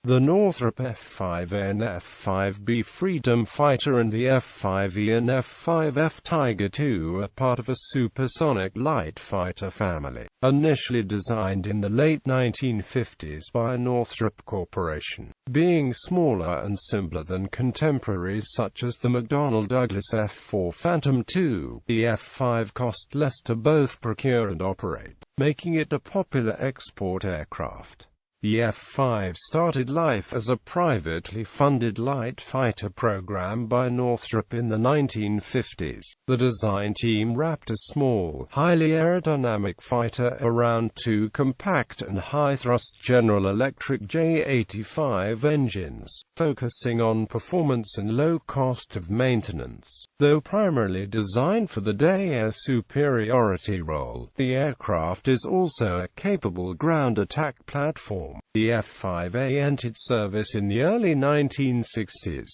The Northrop F-5 and F-5B Freedom Fighter and the F-5E and F-5F Tiger II are part of a supersonic light fighter family, initially designed in the late 1950s by Northrop Corporation. Being smaller and simpler than contemporaries such as the McDonnell Douglas F-4 Phantom II, the F-5 cost less to both procure and operate, making it a popular export aircraft. The F-5 started life as a privately funded light fighter program by Northrop in the 1950s. The design team wrapped a small, highly aerodynamic fighter around two compact and high-thrust General Electric J85 engines, focusing on performance and low cost of maintenance. Though primarily designed for the day air superiority role, the aircraft is also a capable ground attack platform. The F-5A entered service in the early 1960s.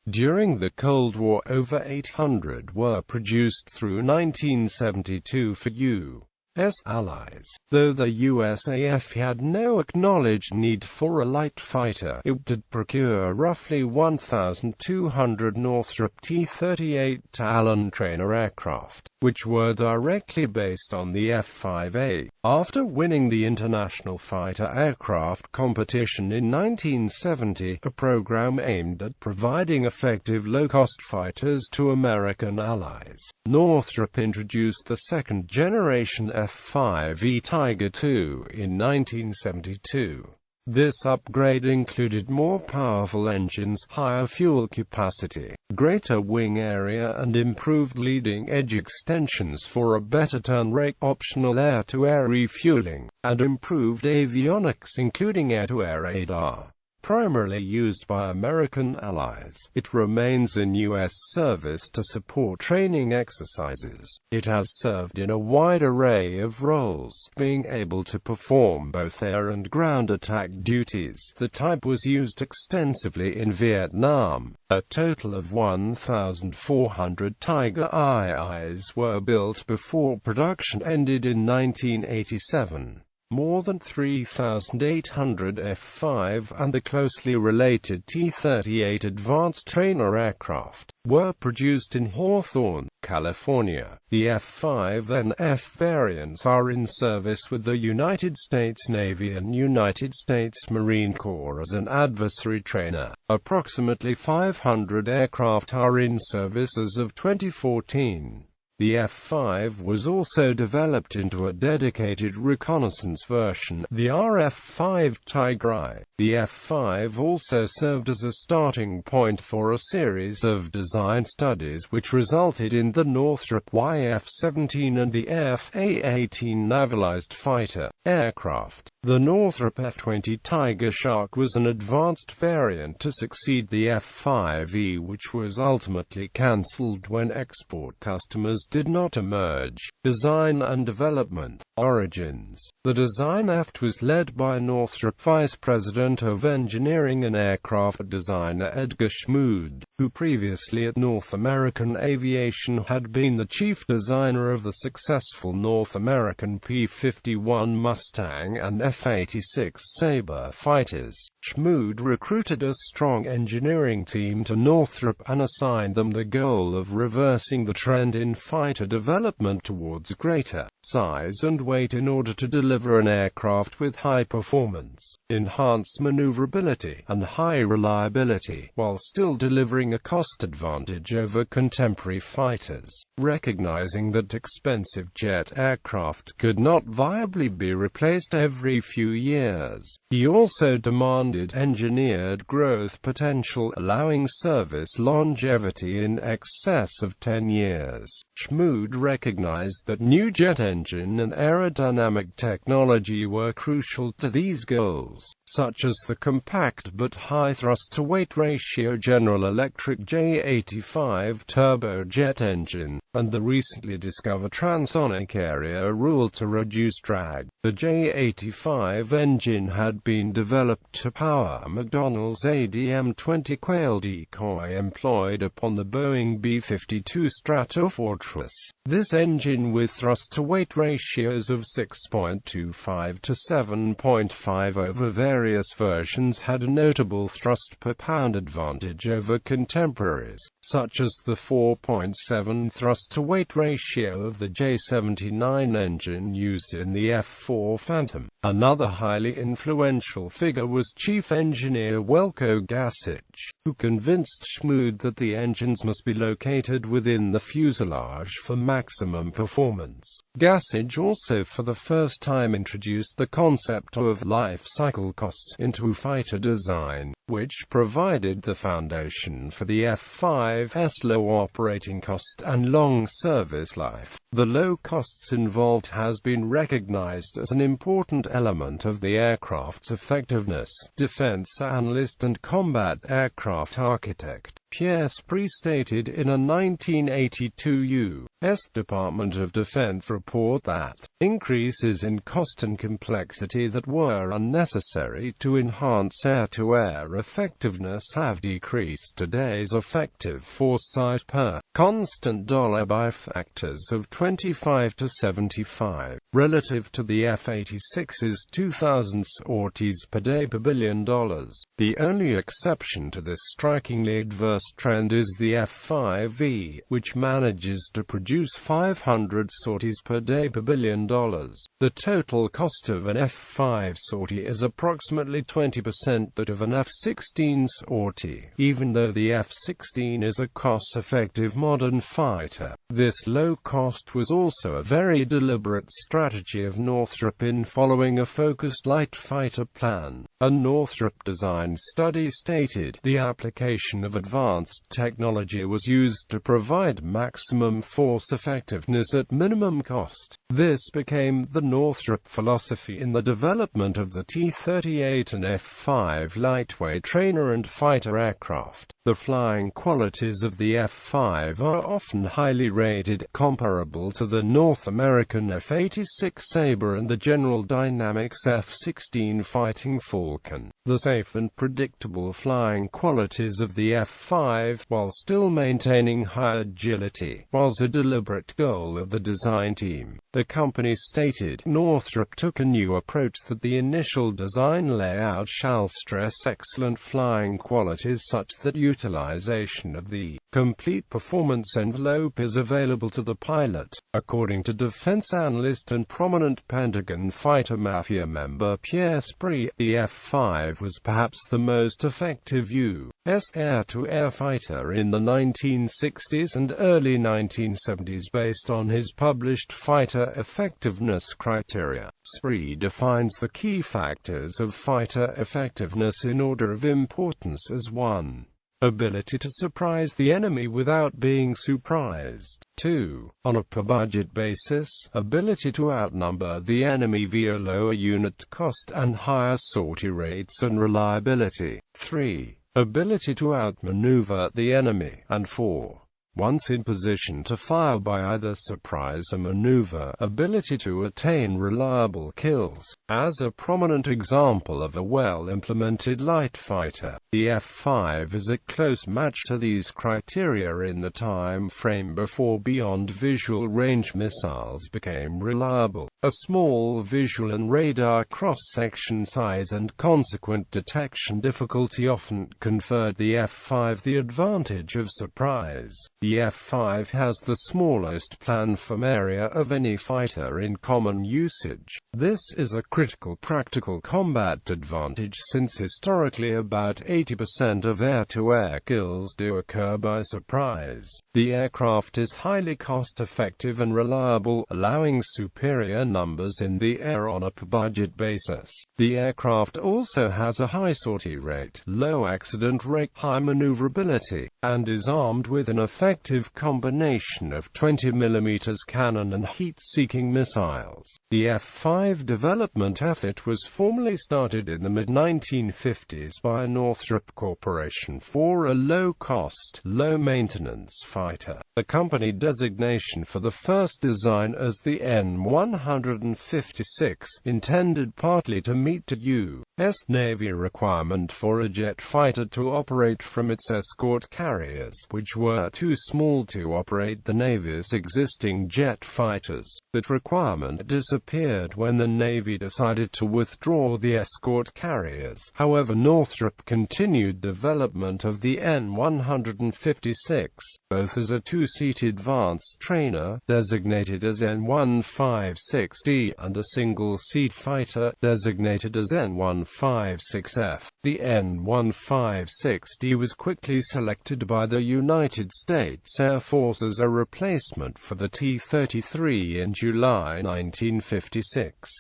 During the Cold War, over 800 were produced through 1972 for U.S. allies. Though the USAF had no acknowledged need for a light fighter, it did procure roughly 1,200 Northrop T-38 Talon trainer aircraft, which were directly based on the F-5A. After winning the International Fighter Aircraft Competition in 1970, a program aimed at providing effective low-cost fighters to American allies, Northrop introduced the second-generation F-5E Tiger II in 1972. This upgrade included more powerful engines, higher fuel capacity, greater wing area and improved leading-edge extensions for a better turn rate, optional air-to-air refueling, and improved avionics including air-to-air radar. Primarily used by American allies, it remains in U.S. service to support training exercises. It has served in a wide array of roles, being able to perform both air and ground attack duties. The type was used extensively in Vietnam. A total of 1,400 Tiger IIs were built before production ended in 1987. More than 3,800 F-5 and the closely related T-38 advanced trainer aircraft were produced in Hawthorne, California. The F-5 and F variants are in service with the United States Navy and United States Marine Corps as an adversary trainer. Approximately 500 aircraft are in service as of 2014. The F-5 was also developed into a dedicated reconnaissance version, the RF-5 Tiger I. The F-5 also served as a starting point for a series of design studies which resulted in the Northrop YF-17 and the F-A-18 navalized fighter aircraft. The Northrop F-20 Tiger Shark was an advanced variant to succeed the F-5E, which was ultimately cancelled when export customers did not emerge. Design and development. Origins. The design effort was led by Northrop Vice President of Engineering and Aircraft designer Edgar Schmood, who previously at North American Aviation had been the chief designer of the successful North American P-51 Mustang and F-86 Sabre fighters. Schmood recruited a strong engineering team to Northrop and assigned them the goal of reversing the trend in fighter development towards greater size and weight in order to deliver an aircraft with high performance, enhanced maneuverability, and high reliability, while still delivering a cost advantage over contemporary fighters. Recognizing that expensive jet aircraft could not viably be replaced every few years, he also demanded engineered growth potential, allowing service longevity in excess of 10 years. Schmood recognized that new jet engine and aerodynamic technology were crucial to these goals, such as the compact but high thrust-to-weight ratio General Electric J85 turbojet engine, and the recently discovered transonic area rule to reduce drag. The J85 engine had been developed to power McDonnell's ADM-20 Quail decoy employed upon the Boeing B-52 Stratofortress. This engine with thrust-to-weight thrust-to-weight ratios of 6.25 to 7.5 over various versions had a notable thrust-per-pound advantage over contemporaries, such as the 4.7 thrust-to-weight ratio of the J79 engine used in the F-4 Phantom. Another highly influential figure was Chief Engineer Welko Gasich, who convinced Schmood that the engines must be located within the fuselage for maximum performance. Gasich also for the first time introduced the concept of life cycle cost into fighter design, which provided the foundation for the F-5's low operating cost and long service life. The low costs involved has been recognized as an important element of the aircraft's effectiveness. Defense analyst and combat aircraft architect Pierre Spree stated in a 1982 U.S. Department of Defense report that increases in cost and complexity that were unnecessary to enhance air-to-air effectiveness have decreased today's effective foresight per constant dollar by factors of 25 to 75, relative to the F-86's 2,000 sorties per day per $1 billion. The only exception to this strikingly adverse trend is the F-5V, which manages to produce 500 sorties per day per $1 billion. The total cost of an F-5 sortie is approximately 20% that of an F-16 sortie, even though the F-16 is a cost-effective modern fighter. This low cost was also a very deliberate strategy of Northrop in following a focused light fighter plan. A Northrop design study stated the application of advanced technology was used to provide maximum force effectiveness at minimum cost. This became the Northrop philosophy in the development of the T-38 and F-5 lightweight trainer and fighter aircraft. The flying qualities of the F-5 are often highly rated, comparable to the North American F-86 Sabre and the General Dynamics F-16 Fighting Falcon. The safe and predictable flying qualities of the F-5, while still maintaining high agility, was a deliberate goal of the design team. The company stated, Northrop took a new approach that the initial design layout shall stress excellent flying qualities such that utilization of the complete performance envelope is available to the pilot. According to defense analyst and prominent Pentagon fighter mafia member Pierre Spree, the F-5 was perhaps the most effective U.S. air-to-air fighter in the 1960s and early 1970s based on his published fighter effectiveness criteria. Spree defines the key factors of fighter effectiveness in order of importance as 1. Ability to surprise the enemy without being surprised. 2. On a per-budget basis, ability to outnumber the enemy via lower unit cost and higher sortie rates and reliability. 3. Ability to outmaneuver the enemy. And 4. Once in position to fire by either surprise or maneuver, ability to attain reliable kills. As a prominent example of a well-implemented light fighter, the F-5 is a close match to these criteria in the time frame before beyond visual range missiles became reliable. A small visual and radar cross-section size and consequent detection difficulty often conferred the F-5 the advantage of surprise. The F-5 has the smallest planform area of any fighter in common usage. This is a critical practical combat advantage since historically about 80% of air-to-air kills do occur by surprise. The aircraft is highly cost-effective and reliable, allowing superior numbers in the air on a per-budget basis. The aircraft also has a high sortie rate, low accident rate, high maneuverability, and is armed with an effective combination of 20mm cannon and heat-seeking missiles. The F-5 development effort was formally started in the mid-1950s by Northrop Corporation for a low-cost, low-maintenance fighter. The company designation for the first design as the N-156, intended partly to meet the U.S. Navy requirement for a jet fighter to operate from its escort carriers, which were too small to operate the Navy's existing jet fighters. That requirement disappeared when the Navy decided to withdraw the escort carriers. However, Northrop continued development of the N-156, both as a two-seat advanced trainer, designated as N-156D, and a single-seat fighter, designated as N-156F. The N-156D was quickly selected by the United States Air Force as a replacement for the T-33 in July 1956.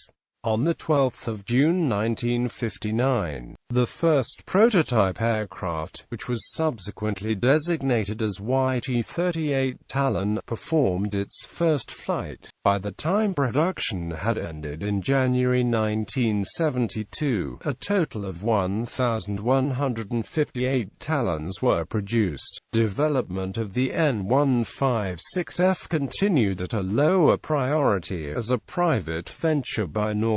On the 12th of June 1959, the first prototype aircraft, which was subsequently designated as YT-38 Talon, performed its first flight. By the time production had ended in January 1972, a total of 1,158 Talons were produced. Development of the N-156F continued at a lower priority as a private venture by Northrop.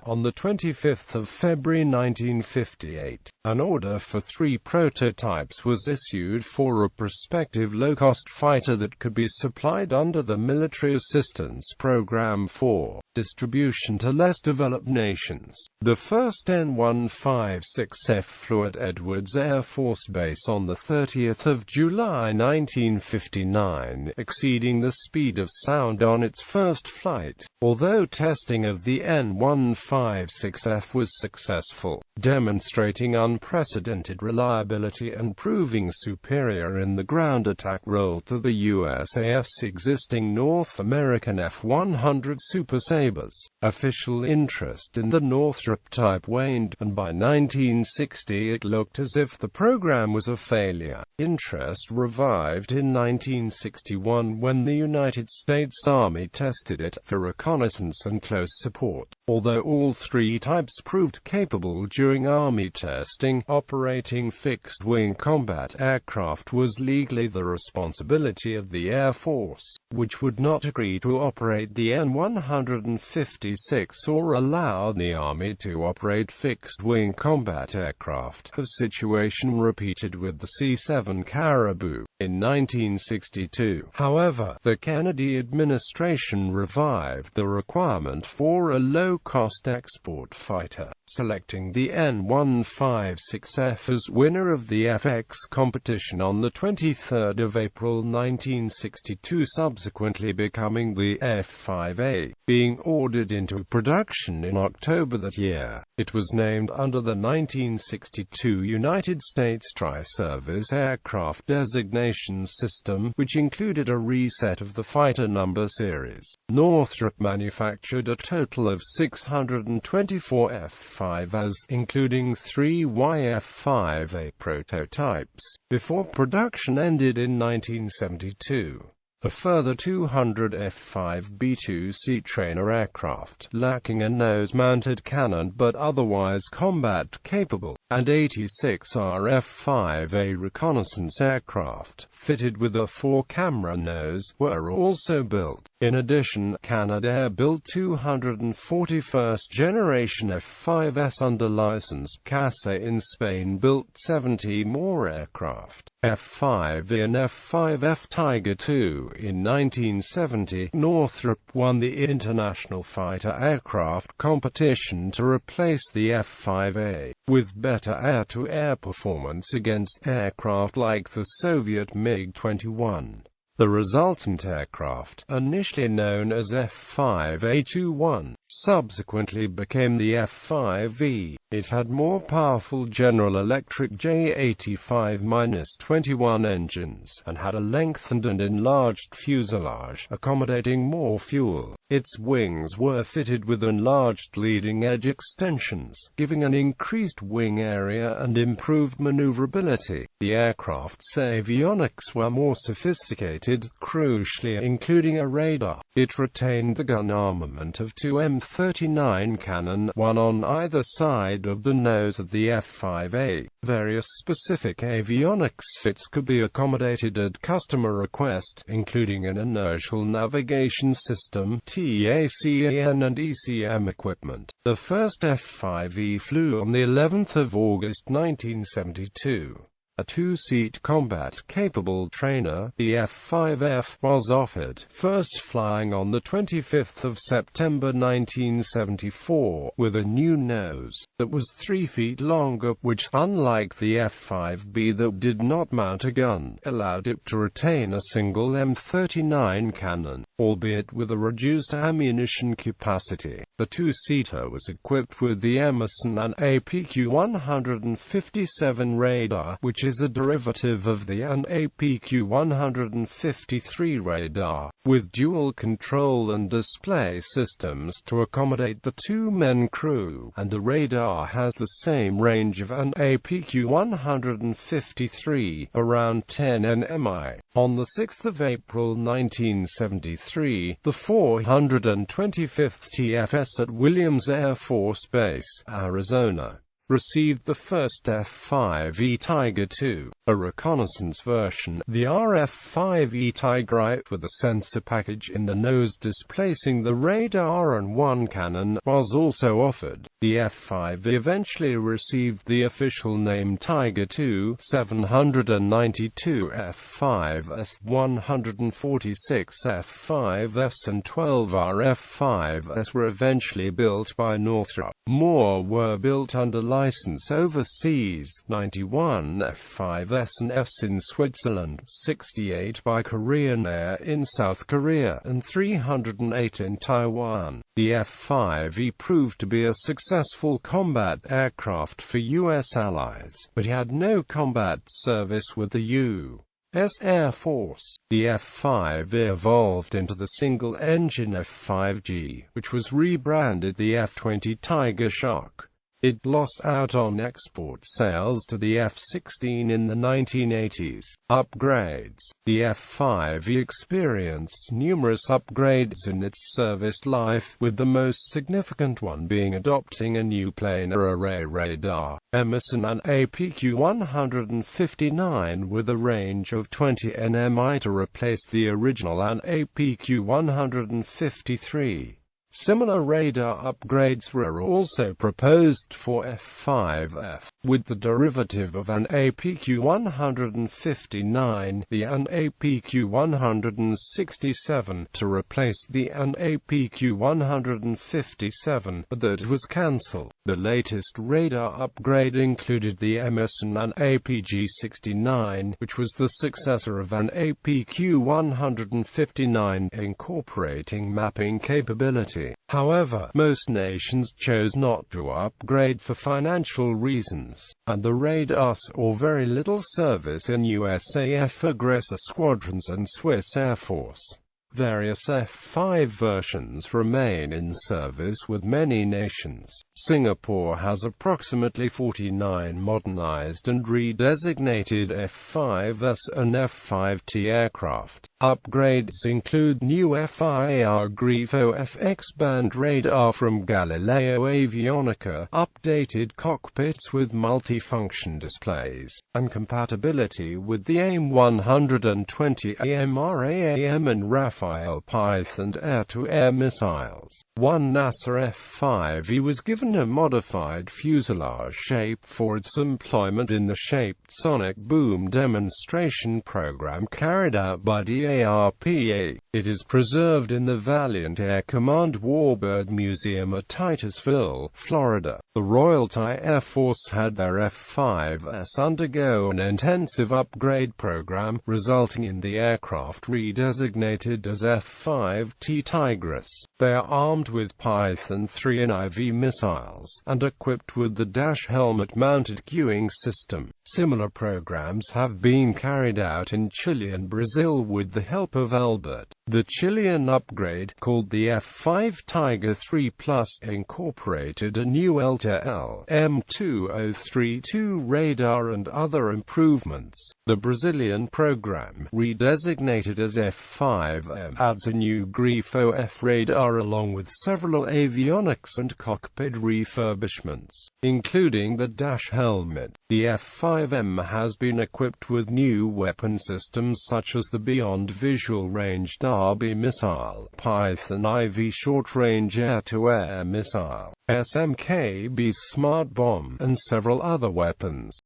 On the 25th of February 1958, an order for 3 prototypes was issued for a prospective low-cost fighter that could be supplied under the Military Assistance Program for distribution to less developed nations. The first N-156F flew at Edwards Air Force Base on the 30th of July 1959, exceeding the speed of sound on its first flight. Although testing of the N-156F was successful, demonstrating unprecedented reliability and proving superior in the ground attack role to the USAF's existing North American F-100 Super Sabres, official interest in the Northrop type waned, and by 1960 it looked as if the program was a failure. Interest revived in 1961 when the United States Army tested it for reconnaissance and close support. Although all 3 types proved capable during Army testing, operating fixed-wing combat aircraft was legally the responsibility of the Air Force, which would not agree to operate the N-156 or allow the Army to operate fixed-wing combat aircraft. A situation repeated with the C-7 Caribou in 1962. However, the Kennedy administration revived the requirement for a low-cost export fighter, selecting the N-156F as winner of the FX competition on the 23rd of April 1962, subsequently becoming the F-5A, being ordered into production in October that year. It was named under the 1962 United States Tri-Service Aircraft Designation System, which included a reset of the fighter number series. Northrop manufactured a total of 624 F-5As, including 3 YF-5A prototypes, before production ended in 1972. A further 200 F-5B two-seat trainer aircraft, lacking a nose-mounted cannon but otherwise combat-capable, and 86 RF-5A reconnaissance aircraft, fitted with a 4-camera nose, were also built. In addition, Canadair built 241st-generation F-5s under license. CASA in Spain built 70 more aircraft. F-5E and F-5F Tiger II. In 1970, Northrop won the International Fighter Aircraft competition to replace the F-5A, with better air-to-air performance against aircraft like the Soviet MiG-21. The resultant aircraft, initially known as F-5A-21, subsequently became the F-5E. It had more powerful General Electric J85-21 engines, and had a lengthened and enlarged fuselage, accommodating more fuel. Its wings were fitted with enlarged leading-edge extensions, giving an increased wing area and improved maneuverability. The aircraft's avionics were more sophisticated, crucially including a radar. It retained the gun armament of 2 M39 cannon, one on either side of the nose of the F-5A. Various specific avionics fits could be accommodated at customer request, including an inertial navigation system, TACAN and ECM equipment. The first F-5E flew on the 11th of August 1972. A two-seat combat-capable trainer, the F-5F, was offered, first flying on the 25th of September 1974, with a new nose that was 3 feet longer, which, unlike the F-5B that did not mount a gun, allowed it to retain a single M39 cannon, albeit with a reduced ammunition capacity. The two-seater was equipped with the Emerson and APQ-157 radar, which is a derivative of the AN APQ-153 radar, with dual control and display systems to accommodate the two-man crew, and the radar has the same range of an APQ-153, around 10 nmi. On 6 April 1973, the 425th TFS at Williams Air Force Base, Arizona, received the first F-5E Tiger II, a reconnaissance version, the RF-5E Tiger, with a sensor package in the nose displacing the radar and one cannon, was also offered. The F-5 eventually received the official name Tiger II, 792 F-5s, 146 F-5Fs and 12 RF-5s were eventually built by Northrop. More were built under license overseas, 91 F-5s and Fs in Switzerland, 68 by Korean Air in South Korea, and 308 in Taiwan. The F-5E proved to be a successful combat aircraft for U.S. allies, but had no combat service with the U.S. Air Force. The F-5 evolved into the single-engine F-5G, which was rebranded the F-20 Tiger Shark. It lost out on export sales to the F-16 in the 1980s. Upgrades. The F-5E experienced numerous upgrades in its service life, with the most significant one being adopting a new planar array radar, Emerson and APQ-159 with a range of 20 nmi to replace the original and APQ-153. Similar radar upgrades were also proposed for F-5F, with the derivative of an APQ-159, the AN APQ-167, to replace the AN APQ-157, but that was cancelled. The latest radar upgrade included the Emerson AN APG-69, which was the successor of an APQ-159, incorporating mapping capability. However, most nations chose not to upgrade for financial reasons, and the radar saw very little service in USAF aggressor squadrons and Swiss Air Force. Various F-5 versions remain in service with many nations. Singapore has approximately 49 modernized and redesignated F-5s and F-5T aircraft. Upgrades include new FIR Grifo FX band radar from Galileo Avionica, updated cockpits with multifunction displays, and compatibility with the AIM-120 AMRAAM and Rafael Python air-to-air missiles. One NASA F-5E was given a modified fuselage shape for its employment in the shaped sonic boom demonstration program carried out by DARPA. It is preserved in the Valiant Air Command Warbird Museum at Titusville, Florida. The Royal Thai Air Force had their F-5s undergo an intensive upgrade program, resulting in the aircraft redesignated as F-5T Tigris. They are armed with Python 3 and IV missiles, and equipped with the dash helmet-mounted cueing system. Similar programs have been carried out in Chile and Brazil with the help of Albert. The Chilean upgrade, called the F-5 Tiger III Plus, incorporated a new LTL M2032 radar and other improvements. The Brazilian program, redesignated as F-5M, adds a new Grifo F radar along with several avionics and cockpit refurbishments, including the dash helmet. The F-5M has been equipped with new weapon systems such as the Beyond Visual Range Derby missile, Python IV short-range air-to-air missile, SMKB smart bomb, and several other weapons.